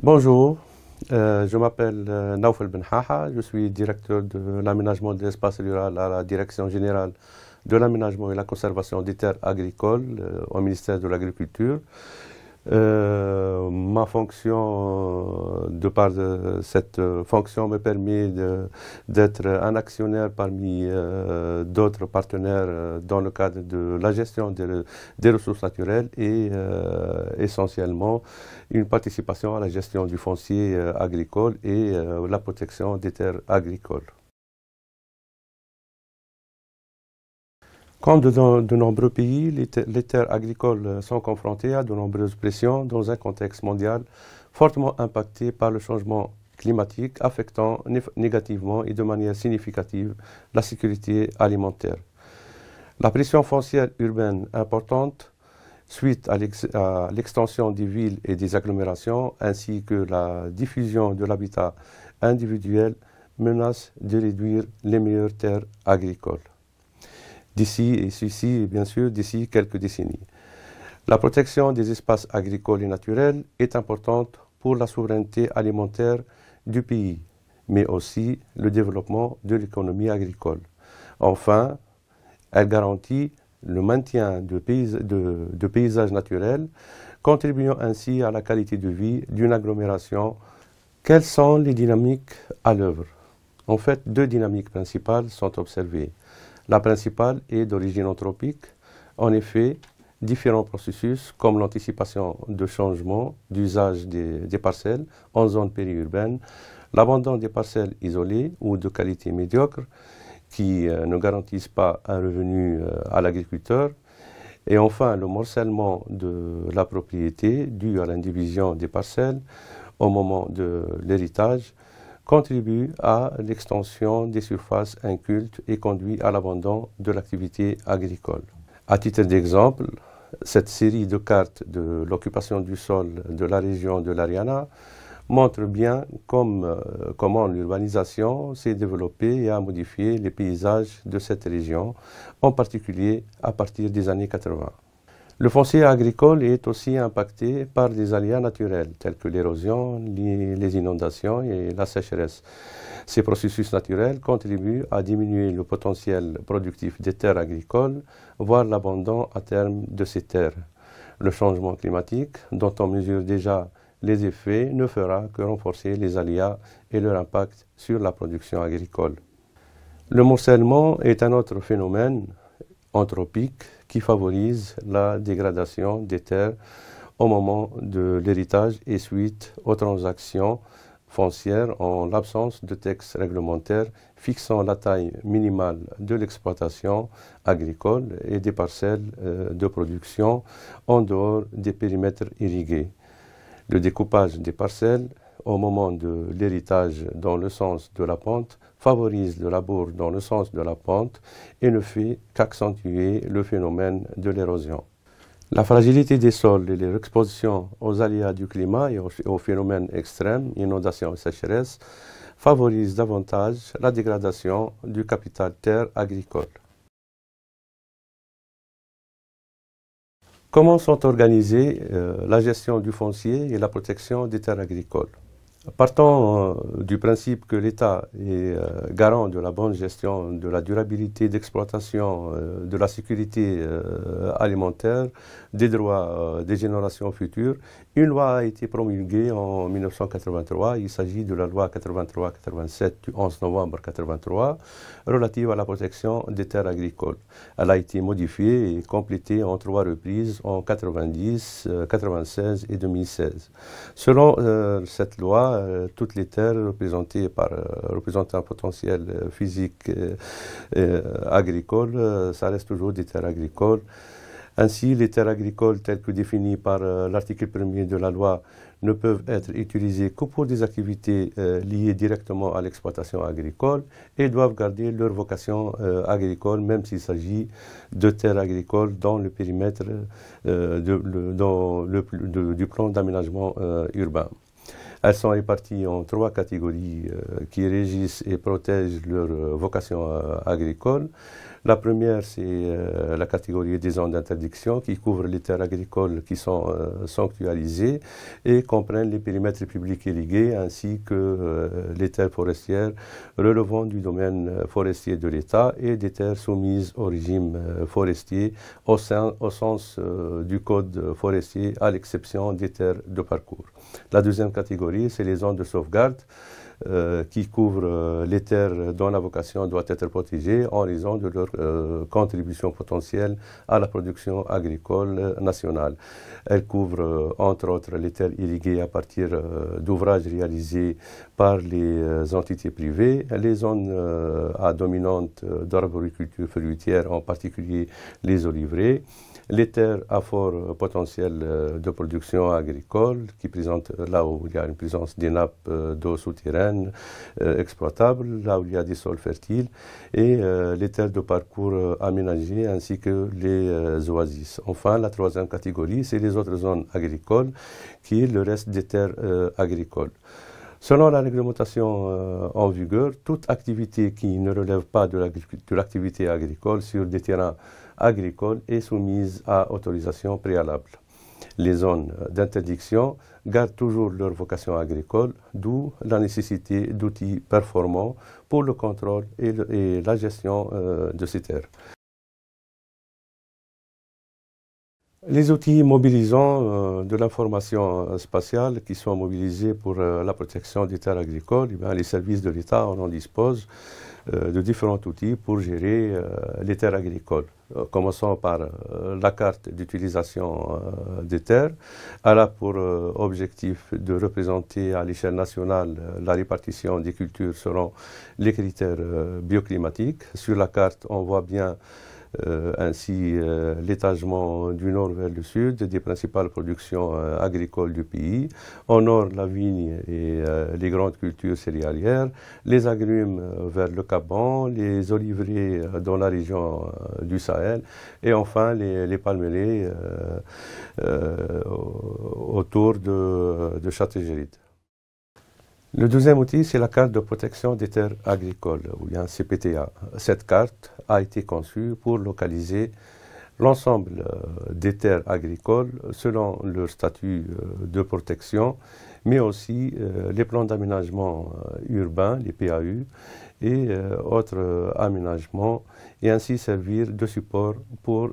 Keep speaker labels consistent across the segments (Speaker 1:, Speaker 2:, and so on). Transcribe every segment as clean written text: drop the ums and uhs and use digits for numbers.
Speaker 1: Bonjour, je m'appelle Naoufel Benhaha, je suis directeur de l'aménagement de l'espace rural à la Direction générale de l'aménagement et la conservation des terres agricoles au ministère de l'Agriculture. Ma fonction, de par cette fonction, me permet d'être un actionnaire parmi d'autres partenaires dans le cadre de la gestion des ressources naturelles et essentiellement une participation à la gestion du foncier agricole et la protection des terres agricoles. Comme dans de nombreux pays, les terres agricoles sont confrontées à de nombreuses pressions dans un contexte mondial fortement impacté par le changement climatique, affectant négativement et de manière significative la sécurité alimentaire. La pression foncière urbaine importante, suite à l'extension des villes et des agglomérations, ainsi que la diffusion de l'habitat individuel, menace de réduire les meilleures terres agricoles. Bien sûr, d'ici quelques décennies. La protection des espaces agricoles et naturels est importante pour la souveraineté alimentaire du pays, mais aussi le développement de l'économie agricole. Enfin, elle garantit le maintien de paysages naturels, contribuant ainsi à la qualité de vie d'une agglomération. Quelles sont les dynamiques à l'œuvre? En fait, deux dynamiques principales sont observées. La principale est d'origine anthropique. En effet, différents processus comme l'anticipation de changements d'usage des parcelles en zone périurbaine, l'abandon des parcelles isolées ou de qualité médiocre qui ne garantissent pas un revenu à l'agriculteur, et enfin le morcellement de la propriété dû à l'indivision des parcelles au moment de l'héritage, contribue à l'extension des surfaces incultes et conduit à l'abandon de l'activité agricole. À titre d'exemple, cette série de cartes de l'occupation du sol de la région de l'Ariana montre bien comment l'urbanisation s'est développée et a modifié les paysages de cette région, en particulier à partir des années 80. Le foncier agricole est aussi impacté par des aléas naturels tels que l'érosion, les inondations et la sécheresse. Ces processus naturels contribuent à diminuer le potentiel productif des terres agricoles, voire l'abandon à terme de ces terres. Le changement climatique, dont on mesure déjà les effets, ne fera que renforcer les aléas et leur impact sur la production agricole. Le morcellement est un autre phénomène anthropique qui favorise la dégradation des terres au moment de l'héritage et suite aux transactions foncières en l'absence de textes réglementaires fixant la taille minimale de l'exploitation agricole et des parcelles de production en dehors des périmètres irrigués. Le découpage des parcelles au moment de l'héritage dans le sens de la pente favorise le labour dans le sens de la pente et ne fait qu'accentuer le phénomène de l'érosion. La fragilité des sols et leur exposition aux aléas du climat et aux phénomènes extrêmes, inondations et sécheresse, favorisent davantage la dégradation du capital terre agricole. Comment sont organisées la gestion du foncier et la protection des terres agricoles? Partant du principe que l'État est garant de la bonne gestion, de la durabilité d'exploitation, de la sécurité alimentaire, des droits des générations futures, une loi a été promulguée en 1983. Il s'agit de la loi 83-87 du 11 novembre 1983 relative à la protection des terres agricoles. Elle a été modifiée et complétée en 3 reprises en 90, 96 et 2016. Selon cette loi, toutes les terres représentant un potentiel physique agricole, ça reste toujours des terres agricoles. Ainsi, les terres agricoles telles que définies par l'article 1er de la loi ne peuvent être utilisées que pour des activités liées directement à l'exploitation agricole et doivent garder leur vocation agricole, même s'il s'agit de terres agricoles dans le périmètre du plan d'aménagement urbain. Elles sont réparties en 3 catégories qui régissent et protègent leur vocation agricole. La première, c'est la catégorie des zones d'interdiction qui couvre les terres agricoles qui sont sanctuarisées et comprennent les périmètres publics irrigués ainsi que les terres forestières relevant du domaine forestier de l'État et des terres soumises au régime forestier au sens du code forestier à l'exception des terres de parcours. La deuxième catégorie, c'est les zones de sauvegarde qui couvrent les terres dont la vocation doit être protégée en raison de leur contribution potentielle à la production agricole nationale. Elles couvrent entre autres les terres irriguées à partir d'ouvrages réalisés par les entités privées, les zones à dominante d'arboriculture fruitière, en particulier les oliveraies, les terres à fort potentiel de production agricole qui présentent là où il y a une présence des nappes d'eau souterraines exploitables, là où il y a des sols fertiles, et les terres de parcours aménagées ainsi que les oasis. Enfin, la troisième catégorie, c'est les autres zones agricoles qui est le reste des terres agricoles. Selon la réglementation en vigueur, toute activité qui ne relève pas de l'activité agricole sur des terrains agricoles est soumise à autorisation préalable. Les zones d'interdiction gardent toujours leur vocation agricole, d'où la nécessité d'outils performants pour le contrôle et la gestion de ces terres. Les outils mobilisants de l'information spatiale qui sont mobilisés pour la protection des terres agricoles, les services de l'État en disposent de différents outils pour gérer les terres agricoles. Commençons par la carte d'utilisation des terres. Elle a pour objectif de représenter à l'échelle nationale la répartition des cultures selon les critères bioclimatiques. Sur la carte, on voit bien ainsi l'étagement du nord vers le sud des principales productions agricoles du pays. Au nord, la vigne et les grandes cultures céréalières, les agrumes vers le Gabon, les oliviers dans la région du Sahel et enfin les palmiers autour de Châteaugirid. Le deuxième outil, c'est la carte de protection des terres agricoles, ou bien CPTA. Cette carte a été conçue pour localiser l'ensemble des terres agricoles selon leur statut de protection, mais aussi les plans d'aménagement urbain, les PAU, et autres aménagements, et ainsi servir de support pour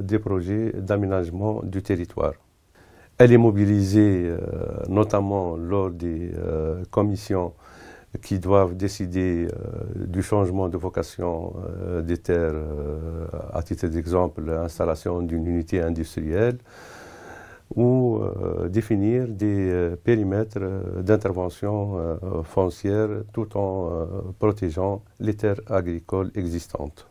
Speaker 1: des projets d'aménagement du territoire. Elle est mobilisée notamment lors des commissions qui doivent décider du changement de vocation des terres, à titre d'exemple, l'installation d'une unité industrielle ou définir des périmètres d'intervention foncière tout en protégeant les terres agricoles existantes.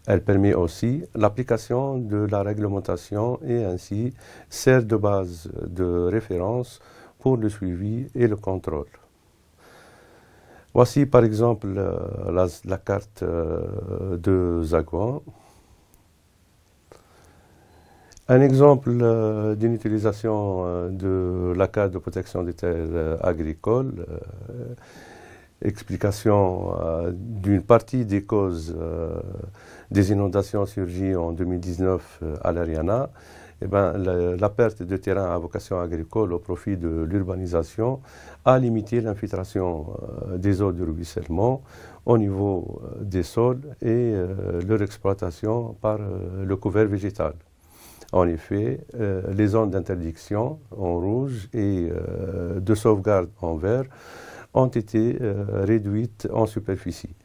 Speaker 1: Elle permet aussi l'application de la réglementation et ainsi sert de base de référence pour le suivi et le contrôle. Voici par exemple la carte de Zagouan. Un exemple d'une utilisation de la carte de protection des terres agricoles. Explication d'une partie des causes des inondations surgies en 2019 à l'Ariana. La perte de terrain à vocation agricole au profit de l'urbanisation a limité l'infiltration des eaux de ruissellement au niveau des sols et leur exploitation par le couvert végétal. En effet, les zones d'interdiction en rouge et de sauvegarde en vert ont été réduites en superficie.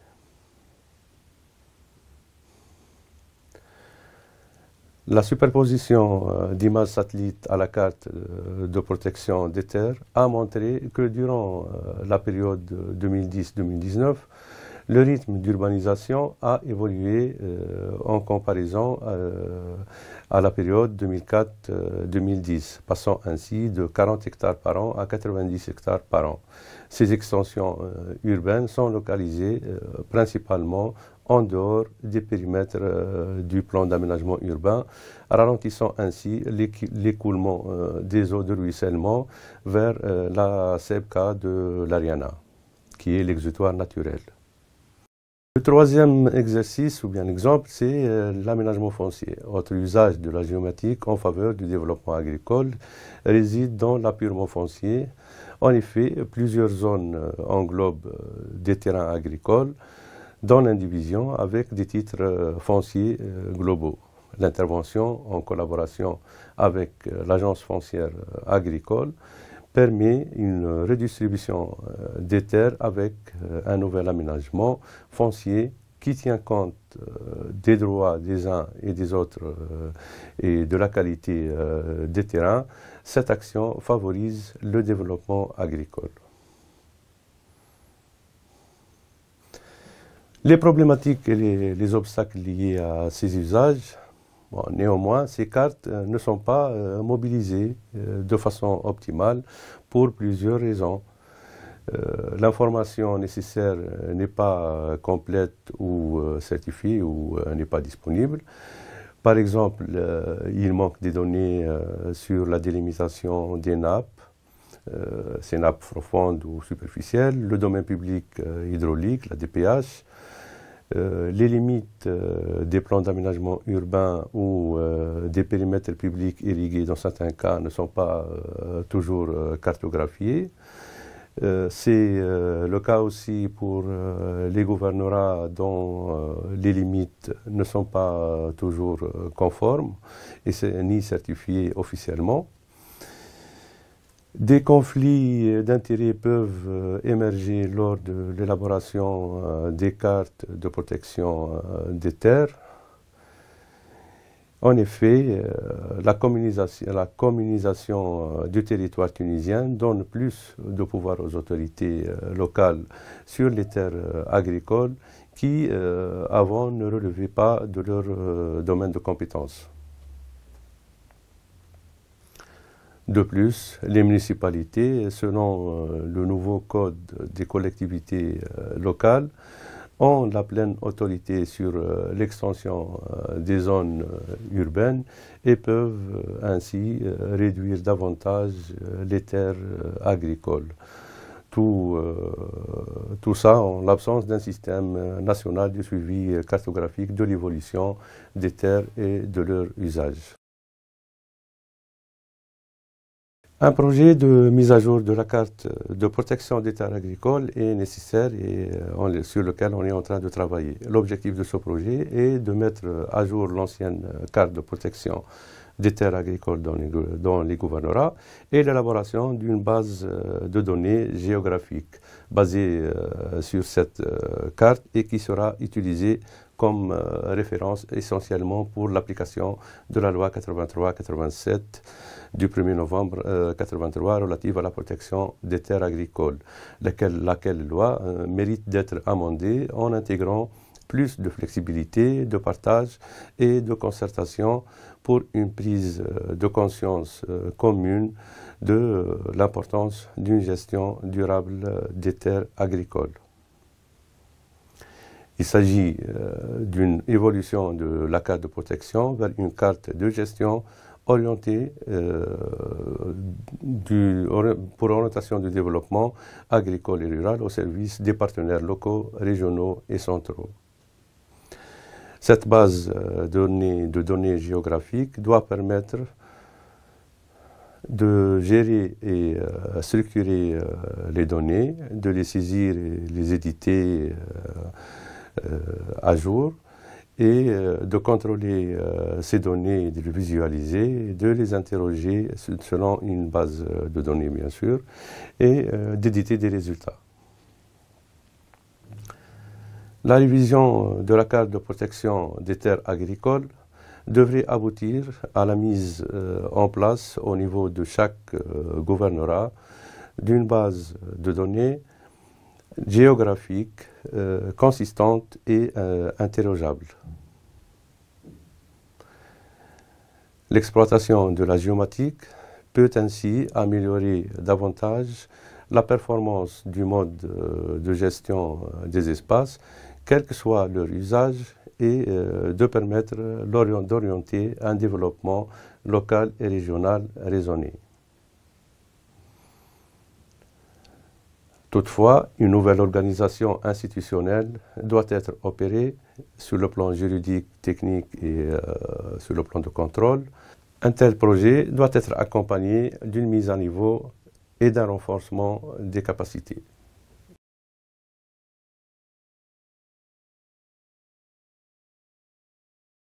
Speaker 1: La superposition d'images satellites à la carte de protection des terres a montré que durant la période 2010-2019, le rythme d'urbanisation a évolué en comparaison à la période 2004-2010, passant ainsi de 40 hectares par an à 90 hectares par an. Ces extensions urbaines sont localisées principalement en dehors des périmètres du plan d'aménagement urbain, ralentissant ainsi l'écoulement des eaux de ruissellement vers la SEPCA de l'Ariana, qui est l'exutoire naturel. Le troisième exercice ou bien exemple, c'est l'aménagement foncier. Autre usage de la géomatique en faveur du développement agricole réside dans l'appurement foncier. En effet, plusieurs zones englobent des terrains agricoles dans l'indivision avec des titres fonciers globaux. L'intervention en collaboration avec l'agence foncière agricole permet une redistribution des terres avec un nouvel aménagement foncier qui tient compte des droits des uns et des autres et de la qualité des terrains. Cette action favorise le développement agricole. Les problématiques et les obstacles liés à ces usages. Bon, néanmoins, ces cartes ne sont pas mobilisées de façon optimale pour plusieurs raisons. L'information nécessaire n'est pas complète ou certifiée ou n'est pas disponible. Par exemple, il manque des données sur la délimitation des nappes, ces nappes profondes ou superficielles, le domaine public hydraulique, la DPH, les limites des plans d'aménagement urbain ou des périmètres publics irrigués dans certains cas ne sont pas toujours cartographiés. C'est le cas aussi pour les gouvernorats dont les limites ne sont pas toujours conformes et ni certifiées officiellement. Des conflits d'intérêts peuvent émerger lors de l'élaboration des cartes de protection des terres. En effet, la communisation du territoire tunisien donne plus de pouvoir aux autorités locales sur les terres agricoles qui, avant, ne relevaient pas de leur domaine de compétence. De plus, les municipalités, selon le nouveau code des collectivités locales, ont la pleine autorité sur l'extension des zones urbaines et peuvent ainsi réduire davantage les terres agricoles. Tout ça en l'absence d'un système national de suivi cartographique de l'évolution des terres et de leur usage. Un projet de mise à jour de la carte de protection des terres agricoles est nécessaire et sur lequel on est en train de travailler. L'objectif de ce projet est de mettre à jour l'ancienne carte de protection des terres agricoles dans les gouvernorats et l'élaboration d'une base de données géographiques basée sur cette carte et qui sera utilisée comme référence essentiellement pour l'application de la loi 83-87 du 1er novembre 1983 relative à la protection des terres agricoles, laquelle loi mérite d'être amendée en intégrant plus de flexibilité, de partage et de concertation pour une prise de conscience commune de l'importance d'une gestion durable des terres agricoles. Il s'agit d'une évolution de la carte de protection vers une carte de gestion orientée pour orientation du développement agricole et rural au service des partenaires locaux, régionaux et centraux. Cette base de données géographiques doit permettre de gérer et structurer les données, de les saisir et les éditer à jour et de contrôler ces données, de les visualiser, de les interroger selon une base de données bien sûr et d'éditer des résultats. La révision de la carte de protection des terres agricoles devrait aboutir à la mise en place au niveau de chaque gouvernorat d'une base de données géographique consistante et interrogeable. L'exploitation de la géomatique peut ainsi améliorer davantage la performance du mode de gestion des espaces, quel que soit leur usage, et de permettre d'orienter un développement local et régional raisonné. Toutefois, une nouvelle organisation institutionnelle doit être opérée sur le plan juridique, technique et sur le plan de contrôle. Un tel projet doit être accompagné d'une mise à niveau et d'un renforcement des capacités.